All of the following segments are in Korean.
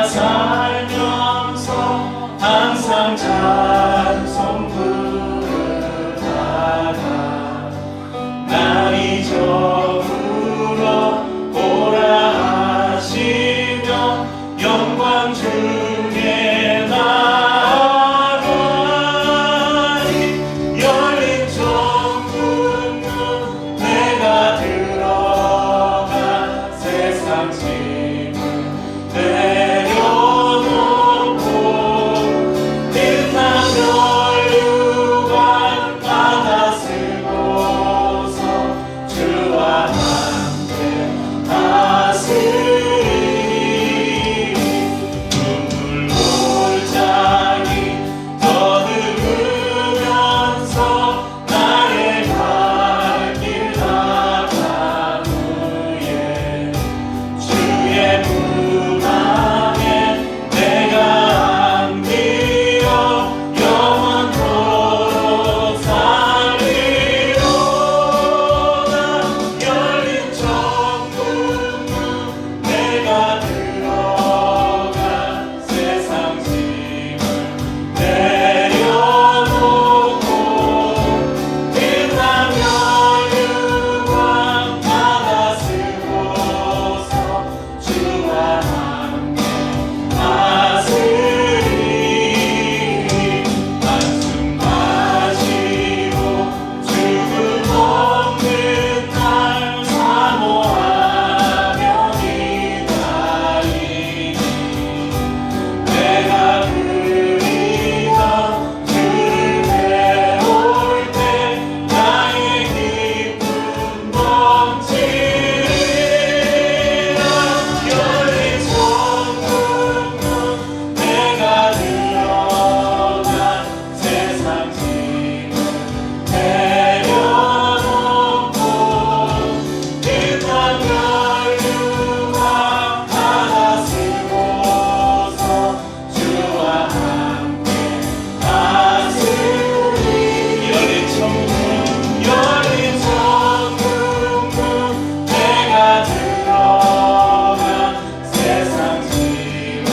살면서 항상 찬송 부르다가 나 이적으로 오라 하시며 영광 중에 나가리 열린 천국 문 내가 들어가 세상 짐을 내려놓고 빛난 멸류관 받아 쓰고서 주와 함께 다스리리 눈물 골짜기 떠들으면서 나의 갈 길 나간 후에 주의 품 안에 내가 안기어 영원토록 살리로다 열린 천국 문 내가 들어가 세상 짐을 내려놓고 빛난 멸류관 받아 쓰고서 주와 함께 다스리리 한숨 마시고 죽음 없는 날 사모하며 기다리니 내가 그리던 주를 배울 때 나의 기쁨 넘치리라 열린 천국 문 내가 들어가 세상 짐을 내려놓고 빛난 멸류관 받아 쓰고서 주와 함께 다스리리 열린 천국 문 내가 들어가 세상 짐을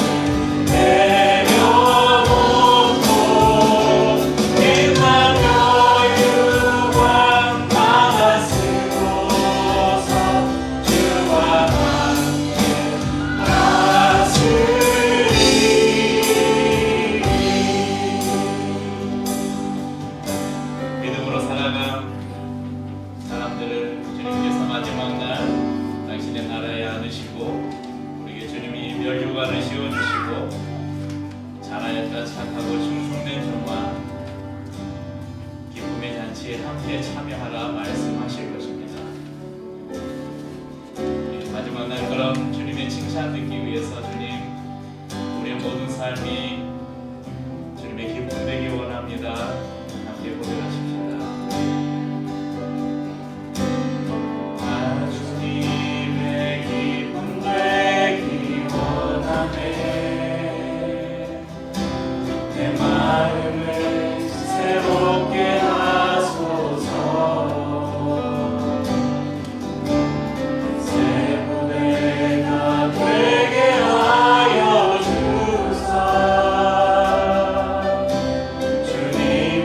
내려놓고 빛난 멸류관 받아 쓰고서 주와 함께 다스리리 믿음으로 살아간 사람들을 주님께서 마지막 날 당신의 나라에 안으시고 우리에게 주님이 멸류관을 씌워주시고 잘하였다 착하고 충성된 종아 기쁨의 잔치에 함께 참여하라 말씀하실 것입니다. 마지막 날 그런 주님의 칭찬 듣기 위해서 주님 우리의 모든 삶이 주님의 기쁨 되기 원합니다. 함께 고백하십시다. 주님의 기쁨 되기 원하네 내 마음을 새롭게 하소서 새 부대가 되게 하여 주사 주님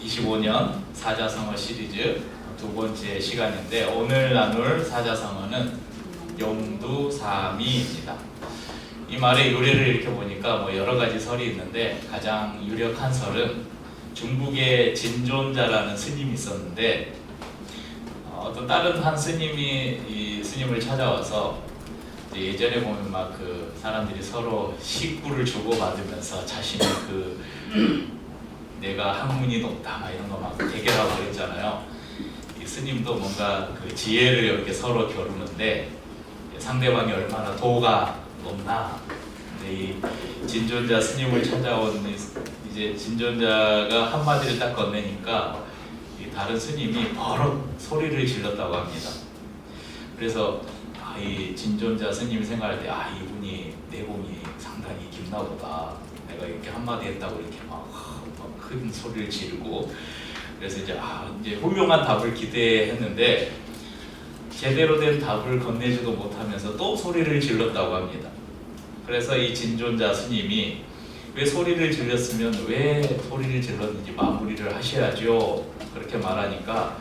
25년 사자성어 시리즈 두 번째 시간인데 오늘 나눌 사자성어는 용두사미입니다. 이 말의 요례를 이렇게 보니까 여러 가지 설이 있는데 가장 유력한 설은 중국에 진존자라는 스님이 있었는데 어떤 다른 한 스님이 이 스님을 찾아와서 예전에 보면 막 그 사람들이 서로 식구를 주고받으면서 자신의 내가 학문이 높다 막 이런 거 막 대결하고 그랬잖아요. 이 스님도 뭔가 그 지혜를 이렇게 서로 겨루는데 상대방이 얼마나 도가 높나. 근데 이 진존자 스님을 찾아온 이제 진존자가 한마디를 딱 건네니까 이 다른 스님이 버럭 소리를 질렀다고 합니다. 그래서 이 진존자 스님이 생각할 때 이분이 내공이 상당히 깊나 보다. 내가 이렇게 한마디 했다고 이렇게 막 큰 소리를 지르고 그래서 이제 훌륭한 답을 기대했는데 제대로 된 답을 건네지도 못하면서 또 소리를 질렀다고 합니다. 그래서 이 진존자 스님이 왜 소리를 질렀으면 왜 소리를 질렀는지 마무리를 하셔야죠. 그렇게 말하니까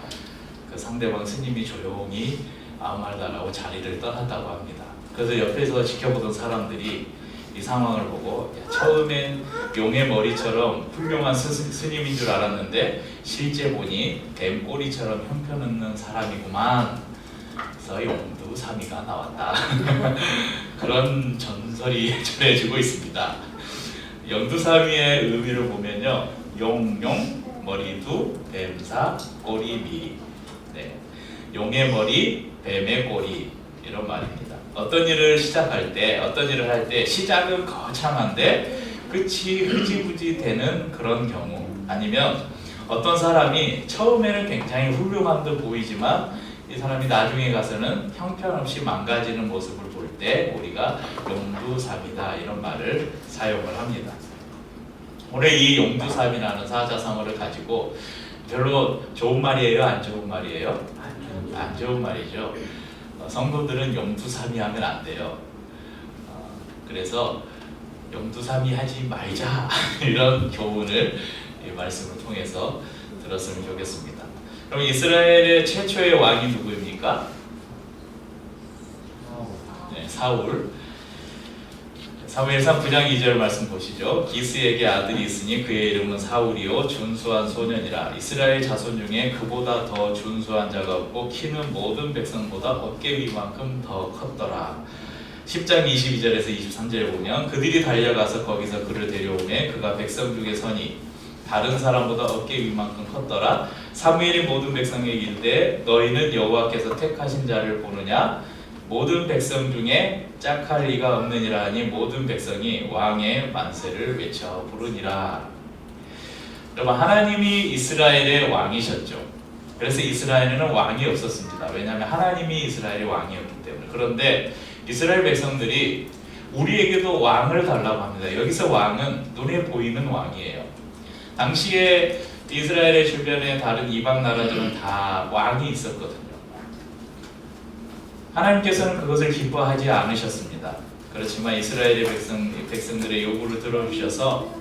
그 상대방 스님이 조용히 아무 말도 안 하고 자리를 떠났다고 합니다. 그래서 옆에서 지켜보던 사람들이 이 상황을 보고 처음엔 용의 머리처럼 훌륭한 스님인 줄 알았는데 실제 보니 뱀 꼬리처럼 형편없는 사람이구만. 그래서 용두사미가 나왔다. 그런 전설이 전해지고 있습니다. 용두사미의 의미를 보면요, 용용, 머리두, 뱀사, 꼬리미. 네. 용의 머리, 뱀의 꼬리 이런 말입니다. 어떤 일을 시작할 때, 어떤 일을 할 때 시작은 거창한데 끝이 흐지부지 되는 그런 경우, 아니면 어떤 사람이 처음에는 굉장히 훌륭한 듯 보이지만 이 사람이 나중에 가서는 형편없이 망가지는 모습을 볼 때 우리가 용두사미다 이런 말을 사용을 합니다. 오늘 이 용두사미라는 사자성어를 가지고 별로 좋은 말이에요? 안 좋은 말이에요? 안 좋은 말이죠. 성도들은 용두사미 하면 안 돼요. 그래서 용두사미 하지 말자 이런 교훈을 이 말씀을 통해서 들었으면 좋겠습니다. 그럼 이스라엘의 최초의 왕이 누구입니까? 네, 사울. 사무엘상 9장 2절 말씀 보시죠. 기스에게 아들이 있으니 그의 이름은 사울이요 준수한 소년이라. 이스라엘 자손 중에 그보다 더 준수한 자가 없고 키는 모든 백성보다 어깨 위만큼 더 컸더라. 10장 22절에서 23절에 보면 그들이 달려가서 거기서 그를 데려오매 그가 백성 중에 서니 다른 사람보다 어깨 위만큼 컸더라. 사무엘이 모든 백성에게 이르되 너희는 여호와께서 택하신 자를 보느냐? 모든 백성 중에 짝할 리가 없느니라 하니 모든 백성이 왕의 만세를 외쳐 부르니라. 여러분, 하나님이 이스라엘의 왕이셨죠. 그래서 이스라엘에는 왕이 없었습니다. 왜냐하면 하나님이 이스라엘의 왕이었기 때문에. 그런데 이스라엘 백성들이 우리에게도 왕을 달라고 합니다. 여기서 왕은 눈에 보이는 왕이에요. 당시에 이스라엘의 주변에 다른 이방 나라들은 다 왕이 있었거든요. 하나님께서는 그것을 기뻐하지 않으셨습니다. 그렇지만 이스라엘의 백성들의 요구를 들어주셔서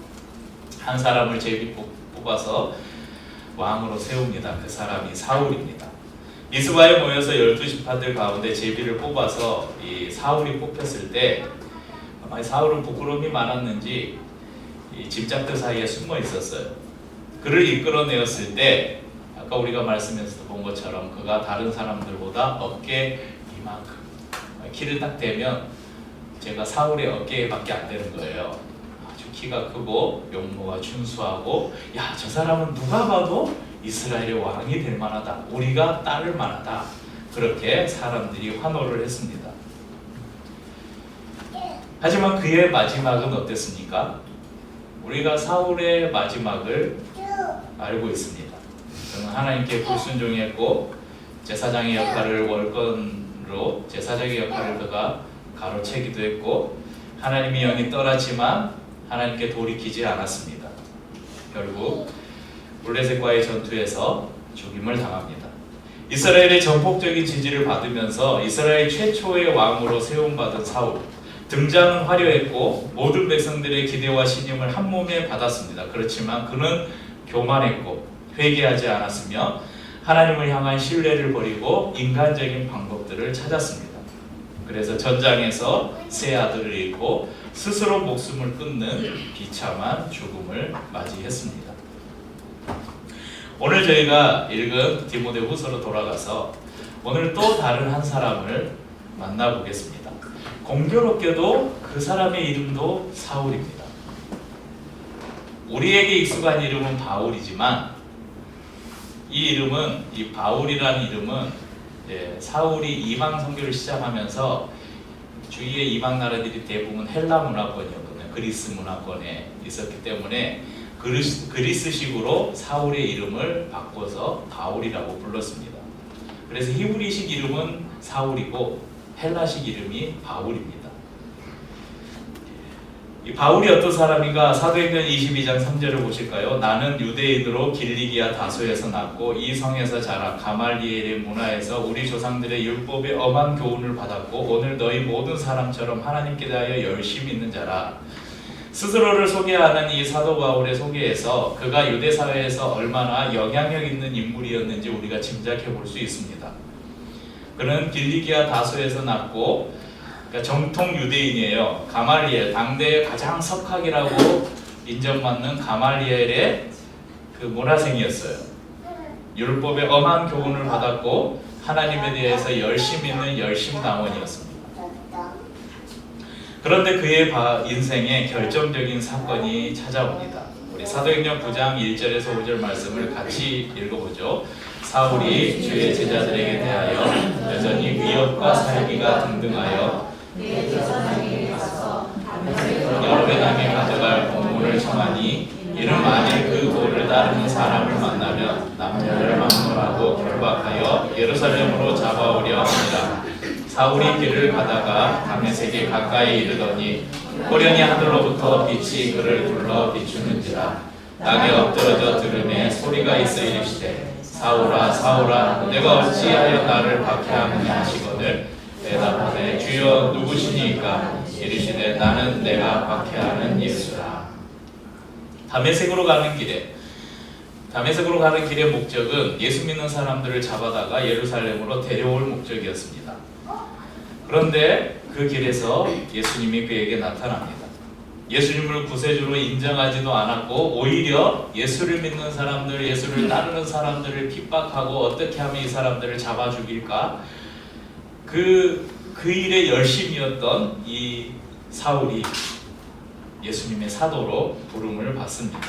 한 사람을 제비 뽑아서 왕으로 세웁니다. 그 사람이 사울입니다. 미스바에 모여서 12지파들 가운데 제비를 뽑아서 이 사울이 뽑혔을 때 아마 사울은 부끄러움이 많았는지 이 짐짝들 사이에 숨어 있었어요. 그를 이끌어내었을 때 아까 우리가 말씀에서도 본 것처럼 그가 다른 사람들보다 어깨 이만큼 키를 딱 대면 제가 사울의 어깨밖에 안 되는 거예요. 아주 키가 크고 용모가 준수하고 저 사람은 누가 봐도 이스라엘의 왕이 될 만하다. 우리가 따를 만하다. 그렇게 사람들이 환호를 했습니다. 하지만 그의 마지막은 어땠습니까? 우리가 사울의 마지막을 알고 있습니다. 그는 하나님께 불순종했고 제사장의 역할을 월권으로 제사장의 역할을 그가 가로채기도 했고 하나님의 영이 떠났지만 하나님께 돌이키지 않았습니다. 결국 블레셋과의 전투에서 죽임을 당합니다. 이스라엘의 전폭적인 지지를 받으면서 이스라엘 최초의 왕으로 세움받은 사울. 등장은 화려했고 모든 백성들의 기대와 신임을 한 몸에 받았습니다. 그렇지만 그는 교만했고 회개하지 않았으며 하나님을 향한 신뢰를 버리고 인간적인 방법들을 찾았습니다. 그래서 전장에서 세 아들을 잃고 스스로 목숨을 끊는 비참한 죽음을 맞이했습니다. 오늘 저희가 읽은 디모데후서로 돌아가서 오늘 또 다른 한 사람을 만나보겠습니다. 공교롭게도 그 사람의 이름도 사울입니다. 우리에게 익숙한 이름은 바울이지만 이 바울이라는 이름은 사울이 이방 선교를 시작하면서 주위의 이방 나라들이 대부분 헬라 문화권이었거든요. 그리스 문화권에 있었기 때문에 그리스식으로 사울의 이름을 바꿔서 바울이라고 불렀습니다. 그래서 히브리식 이름은 사울이고 헬라식 이름이 바울입니다. 이 바울이 어떤 사람인가? 사도행전 22장 3절을 보실까요? 나는 유대인으로 길리기아 다소에서 났고 이 성에서 자라 가말리엘의 문화에서 우리 조상들의 율법의 엄한 교훈을 받았고 오늘 너희 모든 사람처럼 하나님께 대하여 열심히 있는 자라. 스스로를 소개하는 이 사도 바울의 소개에서 그가 유대 사회에서 얼마나 영향력 있는 인물이었는지 우리가 짐작해 볼 수 있습니다. 그는 길리기아 다소에서 났고 정통 유대인이에요. 가말리엘, 당대의 가장 석학이라고 인정받는 가말리엘의 그 문화생이었어요. 율법의 엄한 교훈을 받았고 하나님에 대해서 열심 있는 열심당원이었습니다. 그런데 그의 인생에 결정적인 사건이 찾아옵니다. 우리 사도행전 9장 1절에서 5절 말씀을 같이 읽어보죠. 사울이 주의 제자들에게 대하여 여전히 위협과 살기가 등등하여 여러 배 당에 가져갈 공문을 청하니 이는 만일 그 도를 따르는 사람을 만나면 남녀를 막론하고 결박하여 예루살렘으로 잡아오려 합니다. 사울이 길을 가다가 다메섹에 가까이 이르더니 호련히 하늘로부터 빛이 그를 둘러 비추는지라. 땅에 엎드러져 들음에 소리가 있어 이르시되 사울아 사울아 내가 어찌하여 나를 박해하느냐 하시거늘 대답하되 주여 누구시니까? 이르시되 나는 내가 박해하는 예수라. 다메섹으로 가는 길의 목적은 예수 믿는 사람들을 잡아다가 예루살렘으로 데려올 목적이었습니다. 그런데 그 길에서 예수님이 그에게 나타납니다. 예수님을 구세주로 인정하지도 않았고 오히려 예수를 믿는 사람들, 예수를 따르는 사람들을 핍박하고 어떻게 하면 이 사람들을 잡아 죽일까? 그 일에 열심이었던 이 사울이 예수님의 사도로 부름을 받습니다.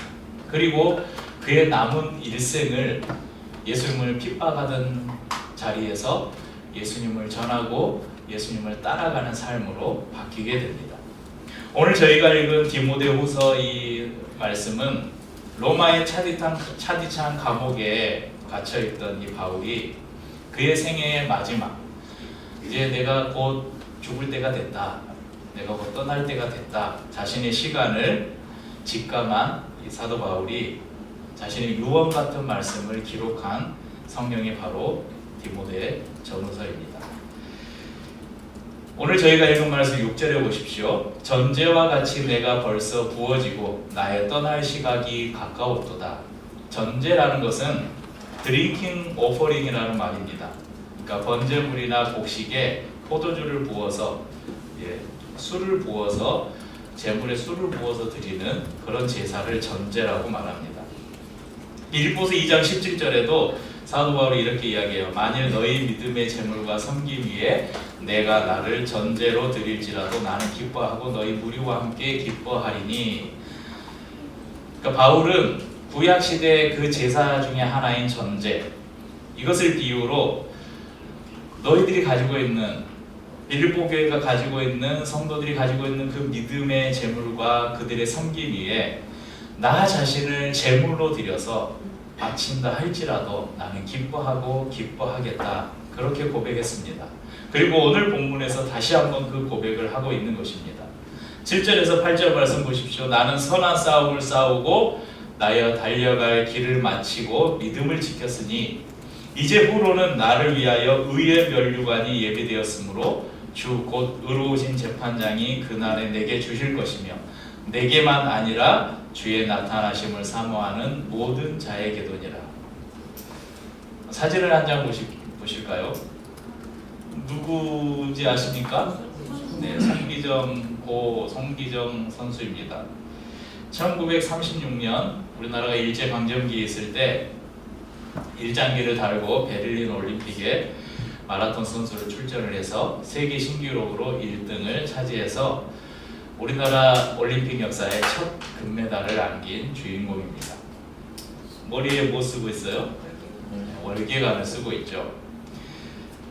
그리고 그의 남은 일생을 예수님을 핍박하던 자리에서 예수님을 전하고 예수님을 따라가는 삶으로 바뀌게 됩니다. 오늘 저희가 읽은 디모데후서 이 말씀은 로마의 차디찬 감옥에 갇혀있던 이 바울이 그의 생애의 마지막, 이제 내가 곧 죽을 때가 됐다, 내가 곧 떠날 때가 됐다, 자신의 시간을 직감한 이 사도 바울이 자신의 유언 같은 말씀을 기록한 성경이 바로 디모데 전후서입니다. 오늘 저희가 읽은 말씀 6절에 보십시오. 전제와 같이 내가 벌써 부어지고 나의 떠날 시각이 가까웠도다. 전제라는 것은 드링킹 오퍼링이라는 말입니다. 그러니까 번제물이나 곡식에 포도주를 부어서 술을 부어서 제물에 술을 부어서 드리는 그런 제사를 전제라고 말합니다. 빌립보서 2장 17절에도 사도 바울이 이렇게 이야기해요. 만일 너희 믿음의 제물과 섬김 위에 내가 나를 전제로 드릴지라도 나는 기뻐하고 너희 무리와 함께 기뻐하리니. 그러니까 바울은 구약 시대의 그 제사 중에 하나인 전제, 이것을 비유로 너희들이 가지고 있는, 빌립보 교회가 가지고 있는, 성도들이 가지고 있는 그 믿음의 제물과 그들의 섬김 위에 나 자신을 제물로 드려서 바친다 할지라도 나는 기뻐하고 기뻐하겠다, 그렇게 고백했습니다. 그리고 오늘 본문에서 다시 한번 그 고백을 하고 있는 것입니다. 7절에서 8절 말씀 보십시오. 나는 선한 싸움을 싸우고 나여 달려갈 길을 마치고 믿음을 지켰으니 이제 후로는 나를 위하여 의의 면류관이 예비되었으므로 주 곧 의로우신 재판장이 그날에 내게 주실 것이며 내게만 아니라 주의 나타나심을 사모하는 모든 자의 계도니라. 사진을 한 장 보실까요? 누구지 아십니까? 네, 송기정 선수입니다. 1936년 우리나라가 일제강점기에 있을 때 일장기를 달고 베를린 올림픽에 마라톤 선수로 출전을 해서 세계 신기록으로 1등을 차지해서 우리나라 올림픽 역사의 첫 금메달을 안긴 주인공입니다. 머리에 뭐 쓰고 있어요? 월계관을 쓰고 있죠.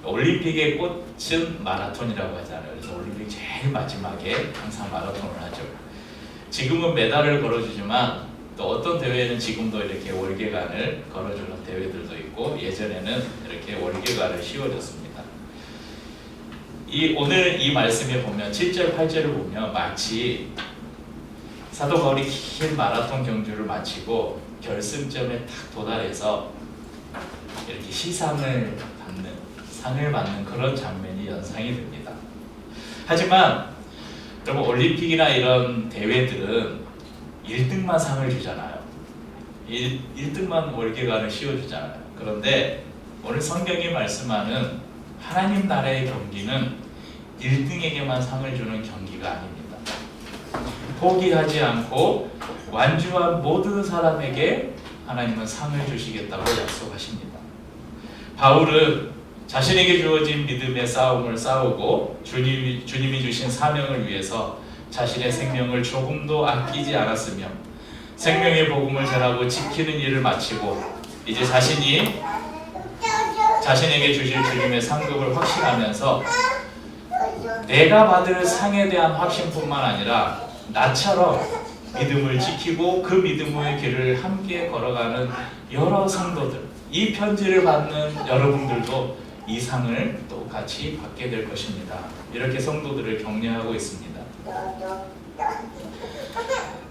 올림픽의 꽃은 마라톤이라고 하잖아요. 그래서 올림픽 제일 마지막에 항상 마라톤을 하죠. 지금은 메달을 걸어주지만 또 어떤 대회는 지금도 이렇게 월계관을 걸어주는 대회들도 있고 예전에는 이렇게 월계관을 씌워줬습니다. 오늘 이 말씀에 보면 7절, 8절을 보면 마치 사도 바울이 긴 마라톤 경주를 마치고 결승점에 딱 도달해서 이렇게 상을 받는 그런 장면이 연상이 됩니다. 하지만 여러분 올림픽이나 이런 대회들은 1등만 상을 주잖아요. 1등만 월계관을 씌워주잖아요. 그런데 오늘 성경이 말씀하는 하나님 나라의 경기는 1등에게만 상을 주는 경기가 아닙니다. 포기하지 않고 완주한 모든 사람에게 하나님은 상을 주시겠다고 약속하십니다. 바울은 자신에게 주어진 믿음의 싸움을 싸우고 주님이 주신 사명을 위해서 자신의 생명을 조금도 아끼지 않았으며 생명의 복음을 전하고 지키는 일을 마치고 이제 자신이 자신에게 주실 주님의 상급을 확신하면서 내가 받을 상에 대한 확신뿐만 아니라 나처럼 믿음을 지키고 그 믿음의 길을 함께 걸어가는 여러 성도들, 이 편지를 받는 여러분들도 이 상을 똑같이 받게 될 것입니다. 이렇게 성도들을 격려하고 있습니다.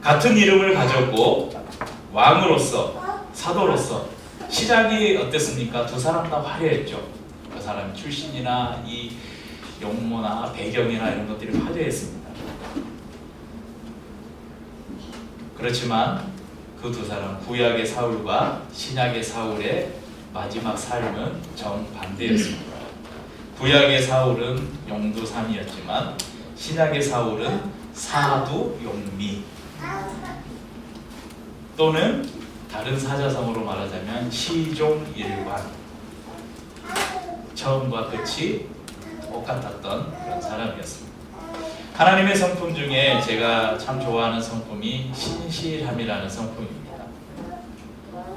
같은 이름을 가졌고 왕으로서 사도로서 시작이 어땠습니까? 두 사람 다 화려했죠. 그 사람 출신이나 이 용모나 배경이나 이런 것들이 화려했습니다. 그렇지만 그 두 사람 구약의 사울과 신약의 사울의 마지막 삶은 정반대였습니다. 구약의 사울은 용두삼이었지만 신약의 사울은 사두 용미 또는 다른 사자성어로 말하자면 시종일관, 처음과 끝이 똑같았던 그런 사람이었습니다. 하나님의 성품 중에 제가 참 좋아하는 성품이 신실함이라는 성품입니다.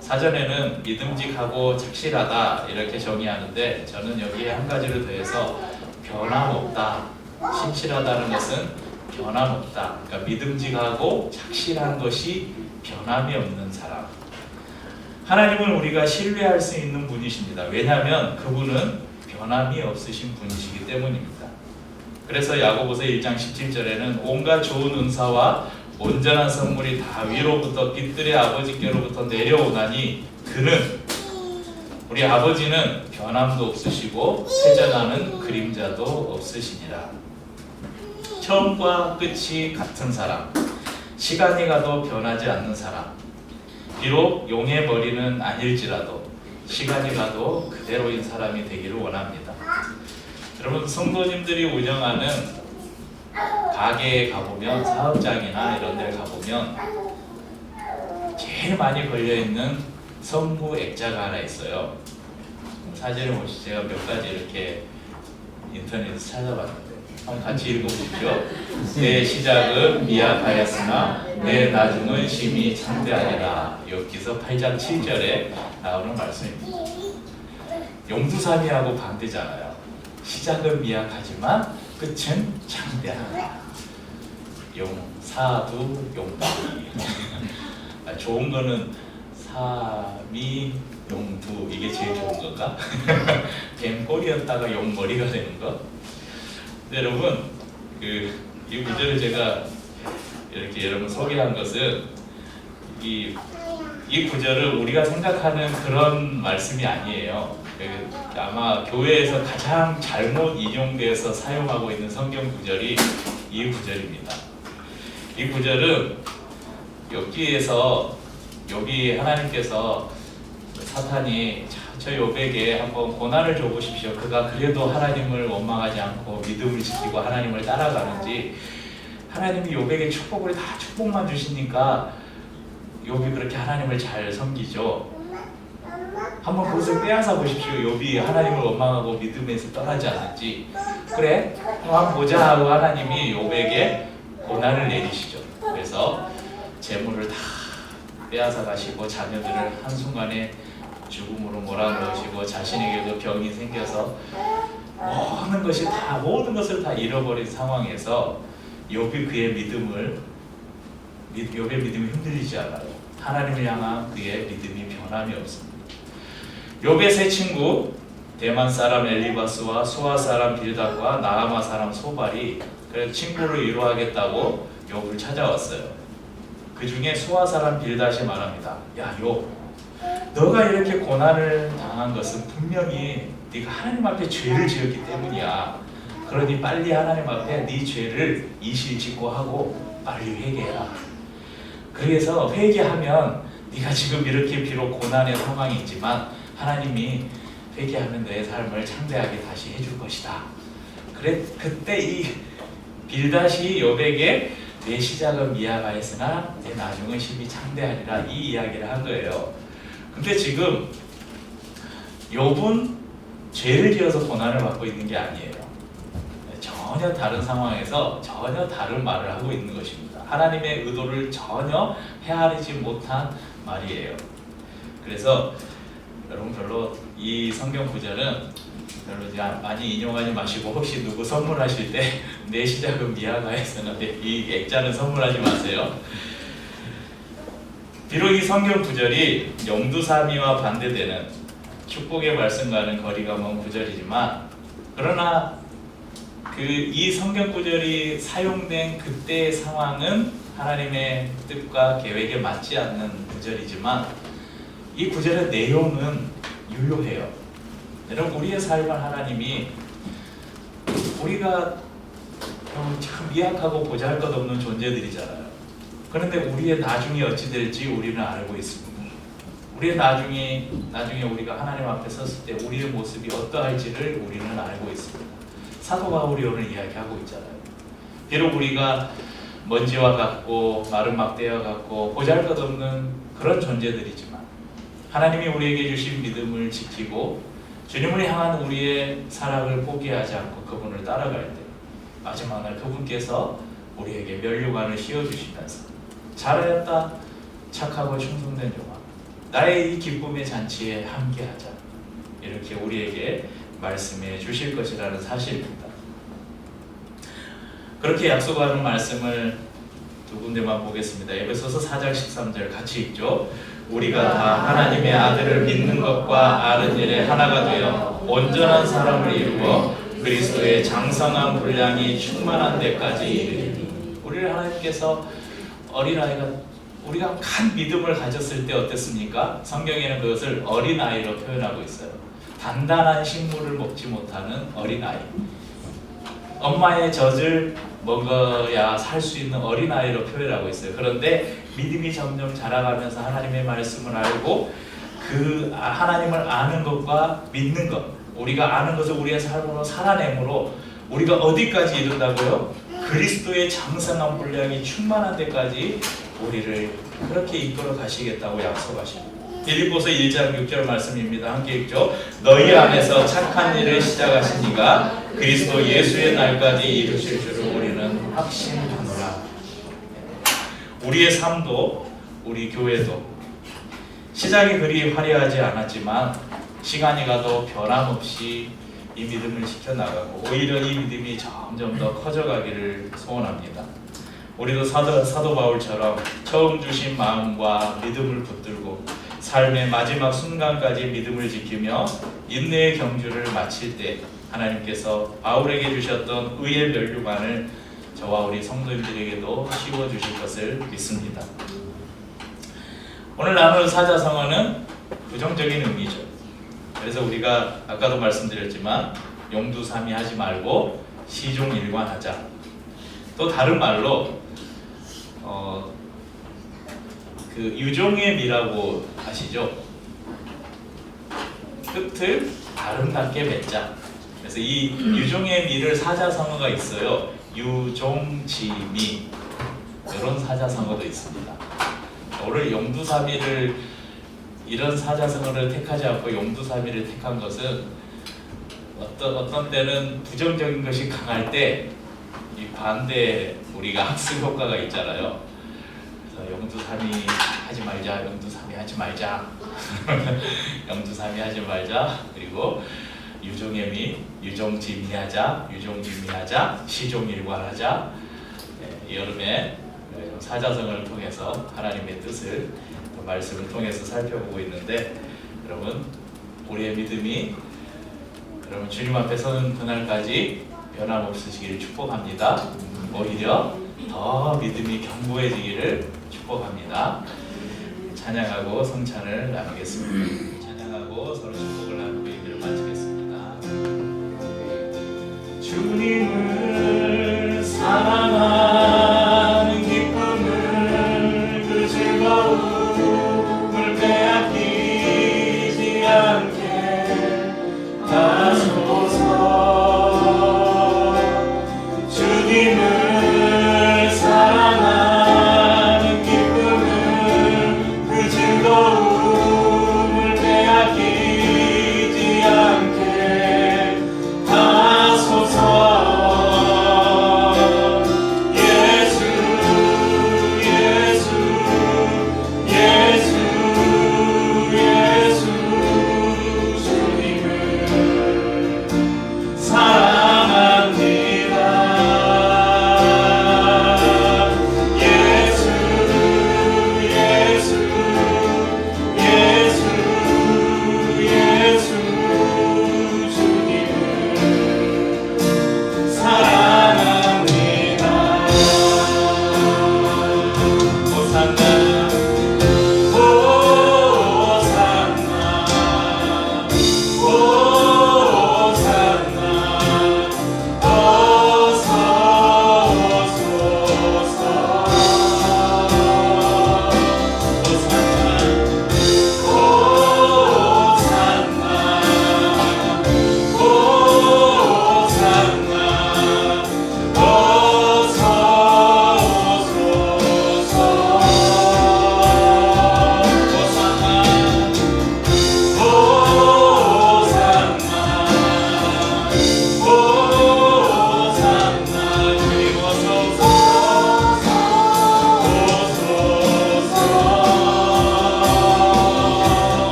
사전에는 믿음직하고 착실하다 이렇게 정의하는데 저는 여기에 한 가지를 더해서 변함없다. 신실하다는 것은 변함없다. 그러니까 믿음직하고 착실한 것이 변함이 없는 사람. 하나님은 우리가 신뢰할 수 있는 분이십니다. 왜냐하면 그분은 변함이 없으신 분이시기 때문입니다. 그래서 야고보서 1장 17절에는 온갖 좋은 은사와 온전한 선물이 다 위로부터 빛들의 아버지께로부터 내려오나니 그는 우리 아버지는 변함도 없으시고 회전하는 그림자도 없으시니라. 처음과 끝이 같은 사람, 시간이 가도 변하지 않는 사람, 비록 용의 머리는 아닐지라도 시간이 가도 그대로인 사람이 되기를 원합니다. 여러분 성도님들이 운영하는 가게에 가보면 사업장이나 이런 데 가보면 제일 많이 걸려있는 성부 액자가 하나 있어요. 사진을 보시죠. 제가 몇 가지 이렇게 인터넷에서 찾아봤는데 한번 같이 읽어보십시오. 내 시작은 미약하였으나 내 나중은 심히 창대하리라. 욥기서 8장 7절에 나오는 말씀입니다. 용두삼이하고 반대잖아요. 시작은 미약하지만 끝은 창대하다. 사두 용두. 좋은 거는 사미 용두 이게 제일 좋은 건가? 뱀꼬리였다가 용머리가 되는 거. 근데 여러분 이 구절을 제가 이렇게 여러분 소개한 것은 이 구절을 우리가 생각하는 그런 말씀이 아니에요. 아마 교회에서 가장 잘못 인용돼서 사용하고 있는 성경 구절이 이 구절입니다. 이 구절은 여기 하나님께서 사탄이 저 욥에게 한번 고난을 줘보십시오. 그가 그래도 하나님을 원망하지 않고 믿음을 지키고 하나님을 따라가는지, 하나님이 욥에게 축복을 다 축복만 주시니까 욥이 그렇게 하나님을 잘 섬기죠. 한번 그것을 빼앗아 보십시오. 욥이 하나님을 원망하고 믿음에서 떠나지 않는지. 그래, 한번 보자 하고 하나님이 욥에게 고난을 내리시죠. 그래서 재물을 다 빼앗아 가시고 자녀들을 한순간에 죽음으로 몰아넣으시고 자신에게도 병이 생겨서 모든 것을 다 잃어버린 상황에서 욥의 믿음이 흔들리지 않아요. 하나님을 향한 그의 믿음이 변함이 없습니다. 욥의 세 친구 대만 사람 엘리바스와 수아 사람 빌닷과 나아마 사람 소발이 그래서 친구를 위로하겠다고 욥을 찾아왔어요. 그 중에 수아 사람 빌닷이 말합니다. 야 욥, 너가 이렇게 고난을 당한 것은 분명히 네가 하나님 앞에 죄를 지었기 때문이야. 그러니 빨리 하나님 앞에 네 죄를 이실직고하고 빨리 회개해라. 그래서 회개하면 네가 지금 이렇게 비록 고난의 상황이 있지만 하나님이 회개하면 너의 삶을 창대하게 다시 해줄 것이다. 그래, 그때 이 빌닷이 욥에게 내 시작은 미아가 했으나 내 나중은 심히 창대하리라 이 이야기를 한 거예요. 근데 지금 욥은 죄를 지어서 고난을 받고 있는 게 아니에요. 전혀 다른 상황에서 전혀 다른 말을 하고 있는 것입니다. 하나님의 의도를 전혀 헤아리지 못한 말이에요. 그래서 여러분 별로 이 성경 구절은 별로 많이 인용하지 마시고 혹시 누구 선물하실 때 내 시작은 미아가 했었는데 이 액자는 선물하지 마세요. 비록 이 성경 구절이 영두사미와 반대되는 축복의 말씀과는 거리가 먼 구절이지만 그러나 이 성경 구절이 사용된 그때의 상황은 하나님의 뜻과 계획에 맞지 않는 구절이지만 이 구절의 내용은 유효해요. 여러분 우리의 삶을 하나님이 우리가 참 미약하고 보잘것없는 존재들이잖아요. 그런데 우리의 나중이 어찌 될지 우리는 알고 있습니다. 우리의 나중에 우리가 하나님 앞에 섰을 때 우리의 모습이 어떠할지를 우리는 알고 있습니다. 사도 바울이 오늘 이야기하고 있잖아요. 비록 우리가 먼지와 같고 마른 막대와 같고 보잘것없는 그런 존재들이지만 하나님이 우리에게 주신 믿음을 지키고 주님을 향한 우리의 사랑을 포기하지 않고 그분을 따라갈 때 마지막 날 그분께서 우리에게 면류관을 씌워주시면서 잘하였다 착하고 충성된 종아 나의 이 기쁨의 잔치에 함께하자 이렇게 우리에게 말씀해 주실 것이라는 사실입니다. 그렇게 약속하는 말씀을 두 군데만 보겠습니다. 에베소서 4장 13절 같이 읽죠. 우리가 다 하나님의 아들을 믿는 것과 아는 일에 하나가 되어 온전한 사람을 이루어 그리스도의 장성한 분량이 충만한 데까지 이르리니. 우리를 하나님께서 어린아이가 우리가 간 믿음을 가졌을 때 어땠습니까? 성경에는 그것을 어린아이로 표현하고 있어요. 단단한 식물을 먹지 못하는 어린아이, 엄마의 젖을 먹어야 살 수 있는 어린아이로 표현하고 있어요. 그런데 믿음이 점점 자라가면서 하나님의 말씀을 알고 그 하나님을 아는 것과 믿는 것, 우리가 아는 것을 우리의 삶으로 살아내므로 우리가 어디까지 이른다고요? 그리스도의 장성한 분량이 충만한 데까지 우리를 그렇게 이끌어 가시겠다고 약속하십니다. 빌립보서 1장 6절 말씀입니다. 함께 읽죠. 너희 안에서 착한 일을 시작하신 이가 그리스도 예수의 날까지 이루실 줄을 우리는 확신하노라. 우리의 삶도 우리 교회도 시작이 그리 화려하지 않았지만 시간이 가도 변함없이 이 믿음을 지켜나가고 오히려 이 믿음이 점점 더 커져가기를 소원합니다. 우리도 사도 바울처럼 처음 주신 마음과 믿음을 붙들고 삶의 마지막 순간까지 믿음을 지키며 인내의 경주를 마칠 때 하나님께서 바울에게 주셨던 의의 면류관을 저와 우리 성도님들에게도 씌워주실 것을 믿습니다. 오늘 나눌 사자성어는 부정적인 의미죠. 그래서 우리가 아까도 말씀드렸지만 용두사미 하지 말고 시종일관하자. 또 다른 말로 그 유종의 미라고 아시죠? 끝을 아름답게 맺자. 그래서 이 유종의 미를 사자성어가 있어요. 유종지미 이런 사자성어도 있습니다. 오늘 용두사미를 이런 사자성어를 택하지 않고 용두사미를 택한 것은 어떤 때는 부정적인 것이 강할 때 이 반대 우리가 학습 효과가 있잖아요. 그래서 용두사미 하지 말자, 용두사미 하지 말자, 용두사미 하지 말자. 그리고 유종의미, 유종지미하자, 유종지미하자, 시종일관하자. 네, 여름에 사자성어를 통해서 하나님의 뜻을 말씀을 통해서 살펴보고 있는데, 여러분 우리의 믿음이 여러분 주님 앞에 서는 그날까지 변함없으시기를 축복합니다. 오히려 더 믿음이 견고해지기를 축복합니다. 찬양하고 성찬을 나누겠습니다. 찬양하고 서로 축복을 나누고 예배를 마치겠습니다. 주님을 사랑하는 기쁨을 그 즐거움을 빼앗기지 않게